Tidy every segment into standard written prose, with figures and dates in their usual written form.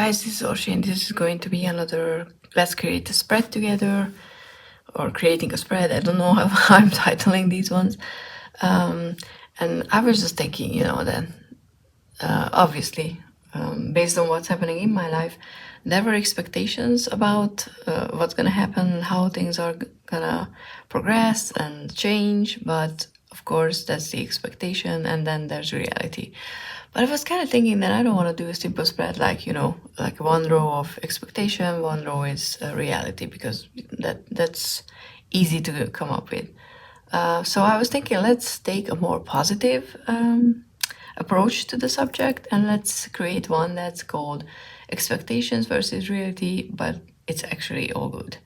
guys, this is Orsi and this is going to be another Let's Create a Spread Together or Creating a Spread. I don't know how I'm titling these ones. And I was just thinking, that obviously, based on what's happening in my life, there were expectations about what's going to happen, how things are going to progress and change. But of course, that's the expectation, and then there's reality. But I was kind of thinking that I don't want to do a simple spread like one row of expectation, one row is reality, because that's easy to come up with. So I was thinking, let's take a more positive approach to the subject, and let's create one that's called expectations versus reality, but it's actually all good.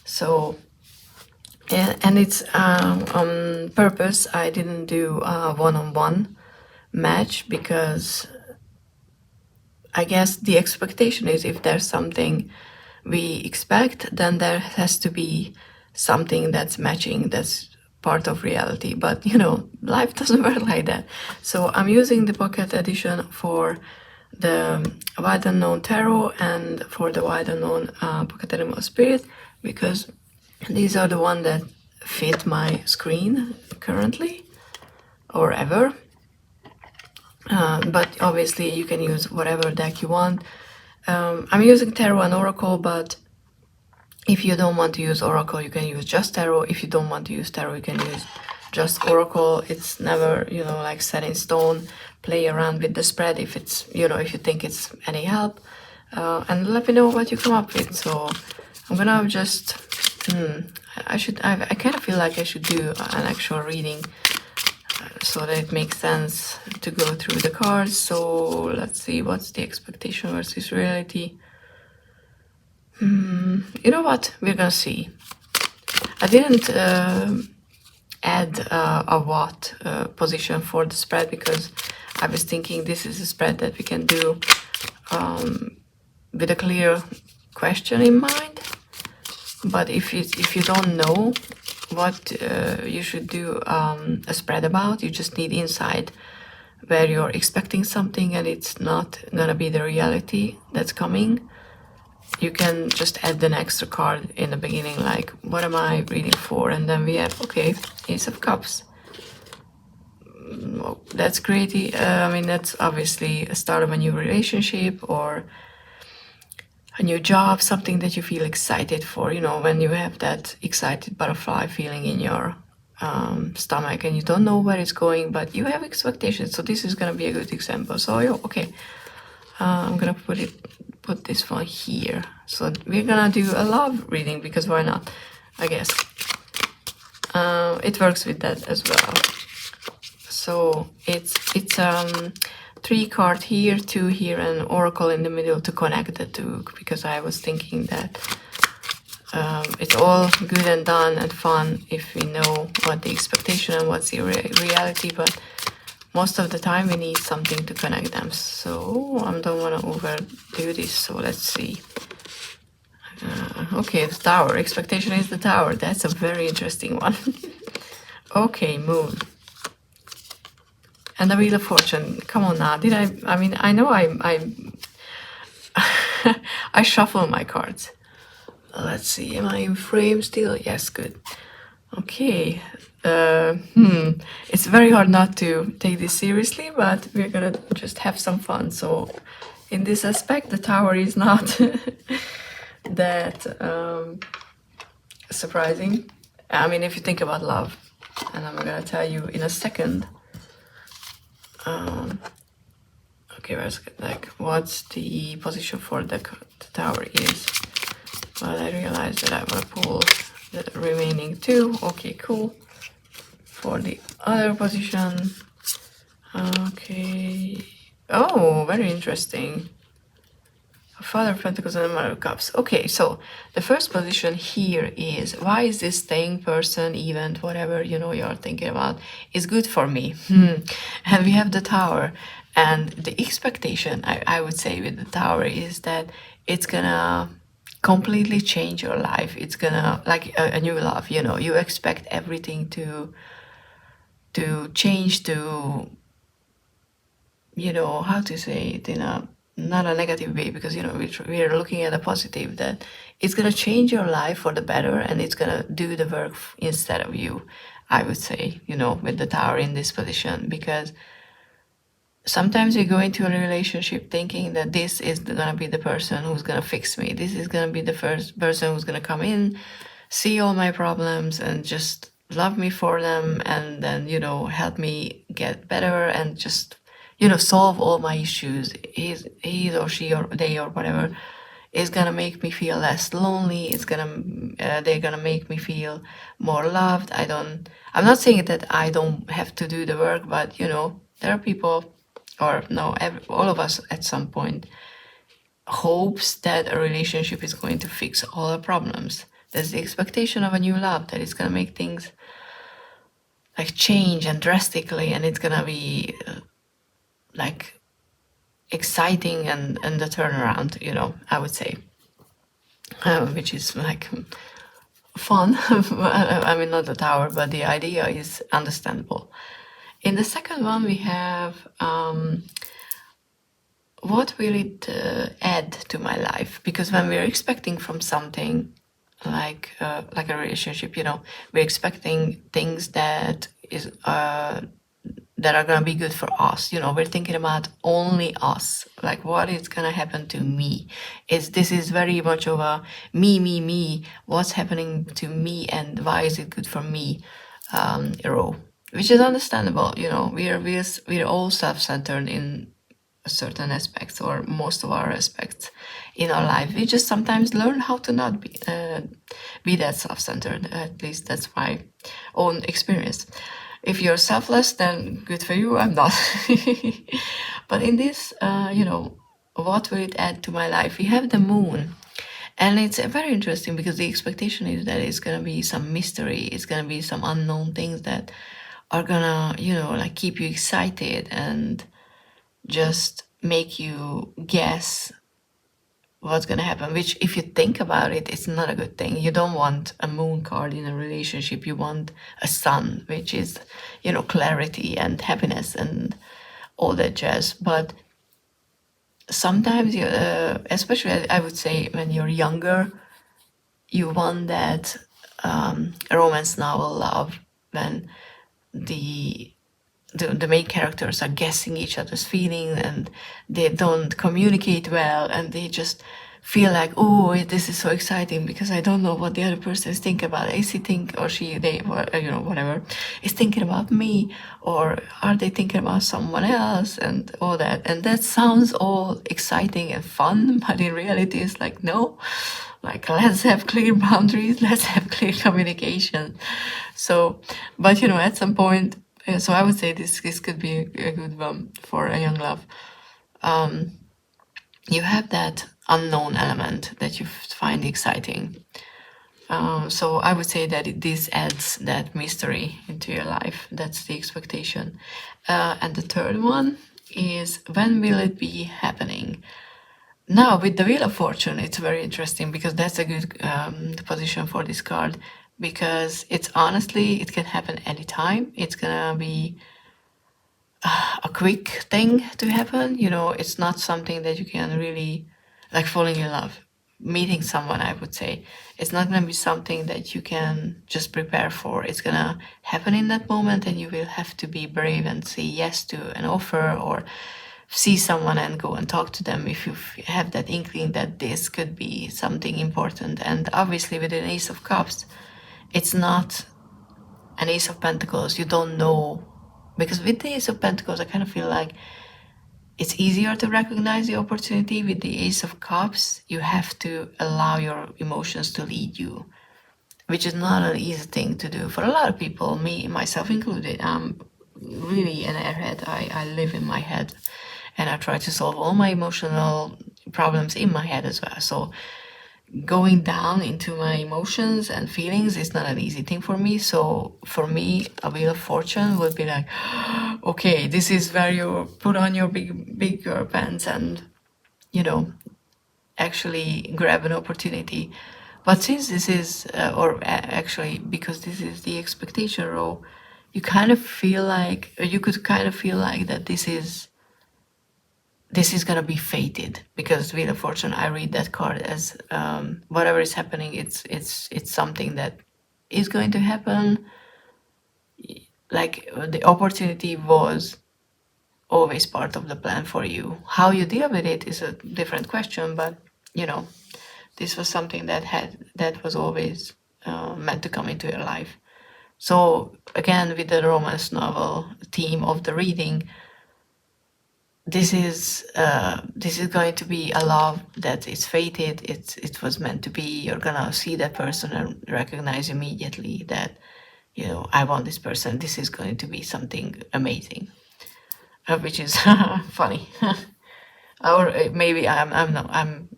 So, and it's on purpose. I didn't do a one-on-one match because I guess the expectation is if there's something we expect, then there has to be something that's matching, that's part of reality. But life doesn't work like that. So I'm using the pocket edition for the Wide Unknown Tarot and for the Wide Unknown Pocket Animal Spirit, because these are the ones that fit my screen currently or ever. But obviously you can use whatever deck you want. I'm using Tarot and Oracle, but if you don't want to use Oracle, you can use just Tarot. If you don't want to use Tarot, you can use just Oracle. It's never, like set in stone. Play around with the spread if it's, if you think it's any help. And let me know what you come up with. So I'm gonna just, I kind of feel like I should do an actual reading so that it makes sense to go through the cards. So let's see, what's the expectation versus reality? You know what? We're gonna see. I didn't add a what position for the spread because I was thinking this is a spread that we can do with a clear question in mind. But if you don't know what you should do a spread about, you just need insight where you're expecting something and it's not gonna be the reality that's coming. You can just add an extra card in the beginning, like what am I reading for, and then we have, okay, Ace of Cups. That's great. That's obviously a start of a new relationship or a new job, something that you feel excited for, when you have that excited butterfly feeling in your stomach and you don't know where it's going, but you have expectations. So this is going to be a good example. So, okay, I'm going to put this one here. So we're going to do a love reading because why not, I guess. It works with that as well. So it's 3 card here, 2 here, and Oracle in the middle to connect the two, because I was thinking that it's all good and done and fun if we know what the expectation and what's the reality, but most of the time we need something to connect them. So I don't want to overdo this, so let's see. Okay, the Tower. Expectation is the Tower. That's a very interesting one. Okay, Moon. And the Wheel of Fortune. Come on now. I know I I shuffle my cards. Let's see. Am I in frame still? Yes, good. Okay. It's very hard not to take this seriously, but we're gonna just have some fun. So in this aspect, the Tower is not that surprising. If you think about love, and I'm gonna tell you in a second. Okay, what's the position for the Tower is? Well, I realized that I want to pull the remaining 2. Okay, cool. For the other position, okay. Oh, very interesting. Father of Pentacles and the Mother of Cups. Okay, so the first position here is, why is this thing, person, event, whatever you're thinking about is good for me? And we have the Tower, and the expectation I would say with the Tower is that it's gonna completely change your life. It's gonna, like a new love, you expect everything to change, to how to say it in a not a negative way, because we're looking at a positive, that it's going to change your life for the better, and it's going to do the work instead of you, I would say, with the Tower in this position. Because sometimes we go into a relationship thinking that this is going to be the person who's going to fix me, this is going to be the first person who's going to come in, see all my problems and just love me for them, and then help me get better, and just solve all my issues. He or she or they or whatever is gonna make me feel less lonely. They're gonna make me feel more loved. I'm not saying that I don't have to do the work, but there are people, or no, all of us at some point hopes that a relationship is going to fix all our problems. There's the expectation of a new love, that it's gonna make things like change and drastically, and it's gonna be like exciting and the turnaround, I would say, which is like fun. I mean, not the Tower, but the idea is understandable. In the second one, we have what will it add to my life? Because when we're expecting from something like a relationship, we're expecting things that are going to be good for us. We're thinking about only us, like what is going to happen to me. This is very much of a me, what's happening to me and why is it good for me role, which is understandable. We're all self-centered in certain aspects, or most of our aspects in our life. We just sometimes learn how to not be that self-centered. At least that's my own experience. If you're selfless, then good for you. I'm not. But in this, what will it add to my life? We have the moon. And it's very interesting, because the expectation is that it's going to be some mystery. It's going to be some unknown things that are going to, keep you excited and just make you guess what's going to happen, which, if you think about it, it's not a good thing. You don't want a moon card in a relationship. You want a sun, which is, clarity and happiness and all that jazz. But sometimes, especially I would say when you're younger, you want that romance novel love, when the main characters are guessing each other's feelings, and they don't communicate well, and they just feel like, oh, this is so exciting, because I don't know what the other person is thinking about. Is he whatever, is thinking about me, or are they thinking about someone else, and all that. And that sounds all exciting and fun, but in reality it's like, no, like, let's have clear boundaries, let's have clear communication. So, but at some point, so I would say this could be a good one for a young love. You have that unknown element that you find exciting. So I would say that this adds that mystery into your life. That's the expectation. And the third one is, when will it be happening? Now, with the Wheel of Fortune, it's very interesting, because that's a good position for this card, because it can happen anytime. It's gonna be a quick thing to happen. It's not something that you can really, like falling in love, meeting someone, I would say. It's not gonna be something that you can just prepare for. It's gonna happen in that moment, and you will have to be brave and say yes to an offer, or see someone and go and talk to them if you have that inkling that this could be something important. And obviously, with an Ace of Cups, it's not an Ace of Pentacles. You don't know, because with the Ace of Pentacles, I kind of feel like it's easier to recognize the opportunity. With the Ace of Cups, you have to allow your emotions to lead you, which is not an easy thing to do for a lot of people, myself included. I'm really an airhead. I live in my head, and I try to solve all my emotional problems in my head as well. So going down into my emotions and feelings is not an easy thing for me. So for me, a Wheel of Fortune would be like, okay, this is where you put on your bigger pants and, actually grab an opportunity. But since this is, actually, because this is the expectation row, you could kind of feel like that this is this is gonna be fated, because Wheel of Fortune, I read that card as whatever is happening, it's something that is going to happen. Like the opportunity was always part of the plan for you. How you deal with it is a different question, but you know, this was something that was always meant to come into your life. So again, with the romance novel theme of the reading, this is going to be a love that is fated. It was meant to be. You're gonna see that person and recognize immediately that, you know, I want this person. This is going to be something amazing, which is funny. Or maybe I'm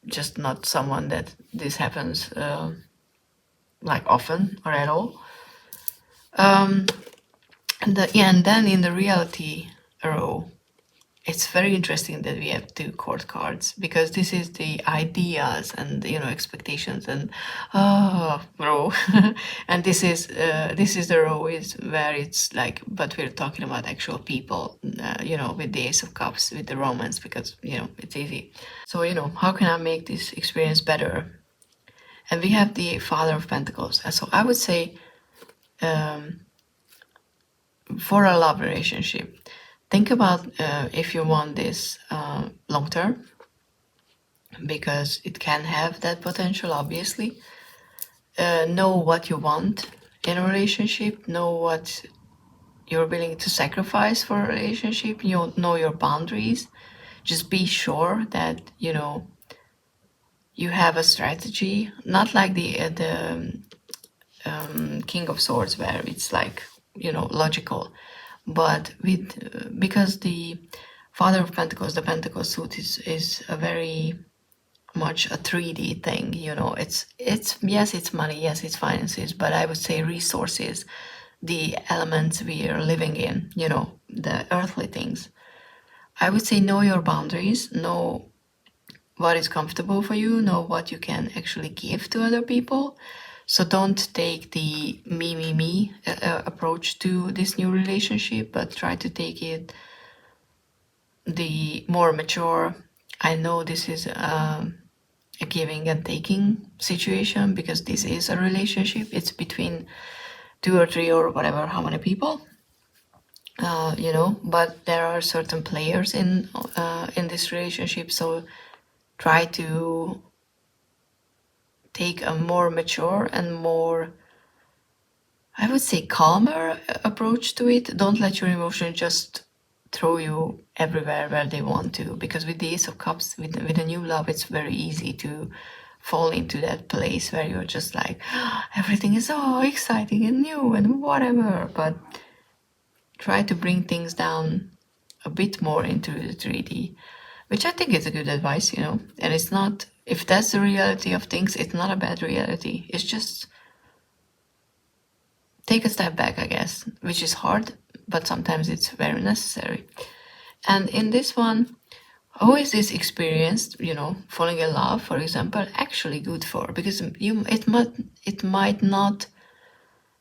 just not someone that this happens like often or at all. And then in the reality row, it's very interesting that we have two court cards, because this is the ideas and, you know, expectations and row, and this is the row is where it's like, but we're talking about actual people, you know, with the Ace of Cups, with the romance, because, you know, it's easy. So, you know, how can I make this experience better? And we have the Father of Pentacles. And so I would say, for a love relationship, think about if you want this long term, because it can have that potential, obviously. Know what you want in a relationship, know what you're willing to sacrifice for a relationship, you know your boundaries. Just be sure that, you know, you have a strategy, not like the King of Swords, where it's like, you know, logical, but with because the Father of Pentacles, the Pentacle suit, is a very much a 3D thing. You know, it's yes, it's money, yes, it's finances, but I would say resources, the elements we are living in, you know, the earthly things. I would say know your boundaries, know what is comfortable for you, know what you can actually give to other people. So don't take the me approach to this new relationship, but try to take it the more mature. I know this is a giving and taking situation, because this is a relationship. It's between 2 or 3 or whatever, how many people, you know, but there are certain players in this relationship. So try to take a more mature and more, I would say, calmer approach to it. Don't let your emotions just throw you everywhere where they want to, because with the Ace of Cups, with a new love, it's very easy to fall into that place where you're just like, everything is so exciting and new and whatever. But try to bring things down a bit more into the 3D, which I think is a good advice, you know. And it's not, if that's the reality of things, it's not a bad reality. It's just take a step back, I guess, which is hard, but sometimes it's very necessary. And in this one, who is this experience, you know, falling in love, for example, actually good for? Because it might not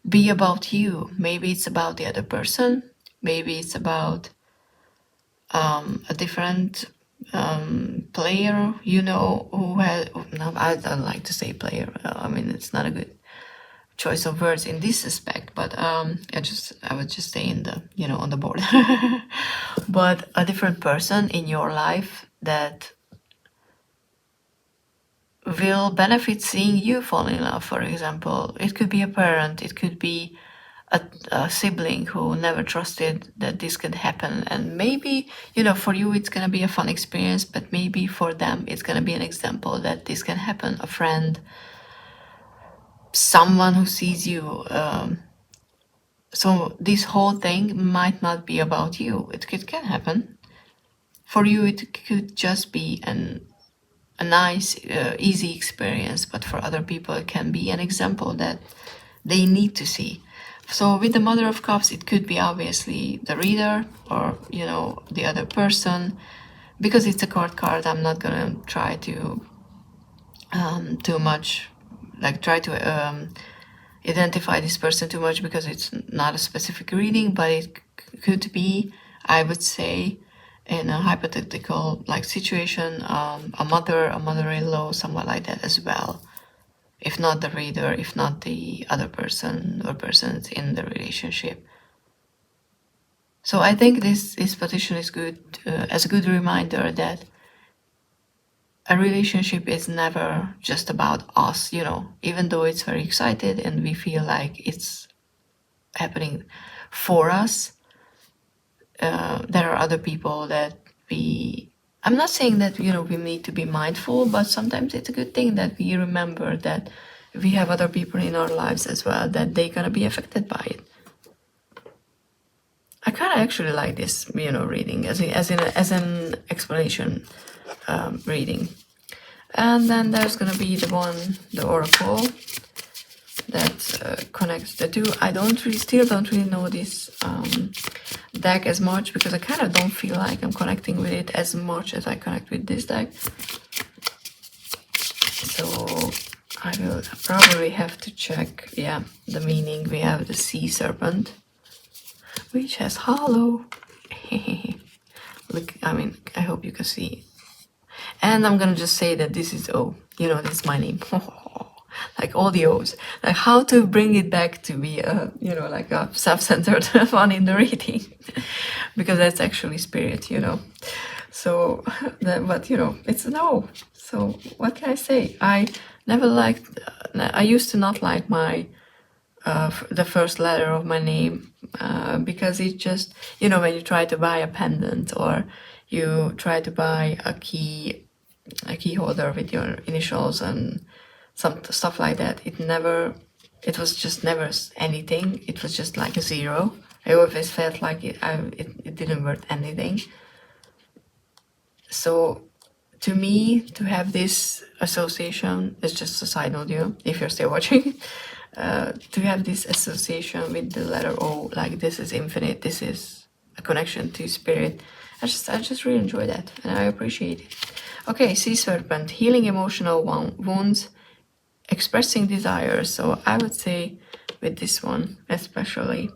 be about you. Maybe it's about the other person. Maybe it's about a different player, you know, who has. No, I don't like to say player. I mean, it's not a good choice of words in this aspect, but I would just stay in the, you know, on the board. But a different person in your life that will benefit seeing you fall in love, for example. It could be a parent, it could be a sibling who never trusted that this could happen. And maybe, you know, for you it's going to be a fun experience, but maybe for them it's going to be an example that this can happen. A friend, someone who sees you. So this whole thing might not be about you. It can happen. For you, it could just be a nice, easy experience, but for other people, it can be an example that they need to see. So with the Mother of Cups, it could be obviously the reader, or, you know, the other person. Because it's a card, I'm not gonna try to too much, like try to identify this person too much, because it's not a specific reading, but it could be, I would say, in a hypothetical like situation, a mother-in-law, someone like that as well. If not the reader, if not the other person or persons in the relationship. So I think this position is good as a good reminder that a relationship is never just about us, even though it's very excited and we feel like it's happening for us. There are other people that I'm not saying that, we need to be mindful, but sometimes it's a good thing that we remember that we have other people in our lives as well, that they're gonna be affected by it. I kind of actually like this, reading as an explanation reading. And then there's gonna be the oracle that connects the two. I still don't really know this deck as much because I kind of don't feel like I'm connecting with it as much as I connect with this deck. So I will probably have to check, the meaning. We have the sea serpent, which has hollow. Look, I hope you can see. And I'm gonna just say that this is this is my name. Like all the O's. Like how to bring it back to be like a self-centered one in the reading. Because that's actually spirit, So, but it's an O. So what can I say? I used to not like the first letter of my name because it just, when you try to buy a pendant or you try to buy a key holder with your initials and some stuff like that, it was just never anything. It was just like a zero. I always felt like it didn't worth anything. So to me, to have this association, is just a side note, if you're still watching, to have this association with the letter O, like this is infinite, this is a connection to spirit. I just really enjoy that and I appreciate it. Okay, sea serpent, healing emotional wounds, expressing desires. So I would say with this one especially,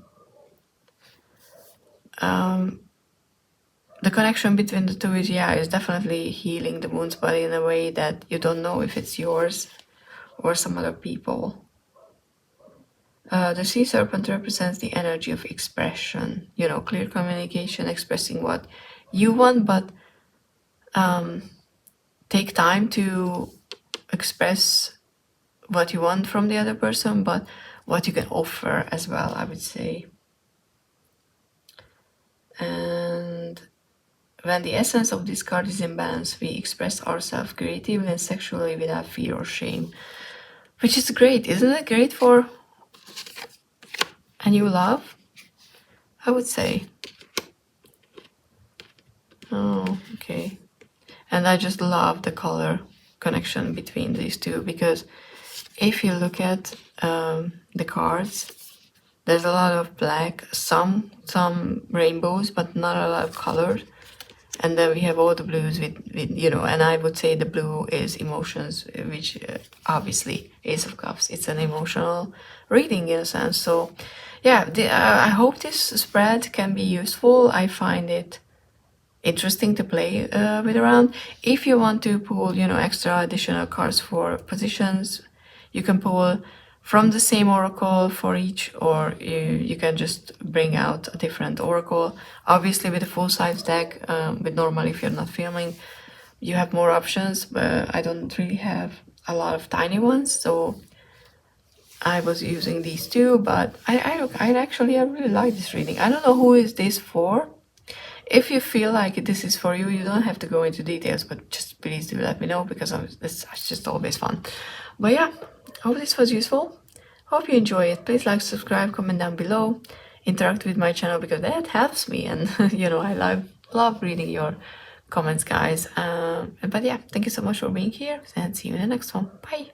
the connection between the two is definitely healing the wounds, but in a way that you don't know if it's yours or some other people. The sea serpent represents the energy of expression, clear communication, expressing what you want, but take time to express what you want from the other person, but what you can offer as well, I would say. And when the essence of this card is in balance, we express ourselves creatively and sexually without fear or shame, which is great. Isn't it great for a new love? I would say. Oh, okay. And I just love the color connection between these two, because if you look at the cards, there's a lot of black, some rainbows, but not a lot of colors. And then we have all the blues with and I would say the blue is emotions, which obviously Ace of Cups, it's an emotional reading in a sense. So yeah, I hope this spread can be useful. I find it interesting to play with around. If you want to pull, extra additional cards for positions, you can pull from the same oracle for each, or you can just bring out a different oracle. Obviously with a full-size deck, but normally if you're not filming, you have more options, but I don't really have a lot of tiny ones, so I was using these two. But I really like this reading. I don't know who is this for. If you feel like this is for you, you don't have to go into details, but just please do let me know, because it's just always fun. But yeah, hope this was useful. Hope you enjoy it. Please like, subscribe, comment down below, interact with my channel, because that helps me, and I love reading your comments, guys. But yeah, thank you so much for being here, and see you in the next one. Bye.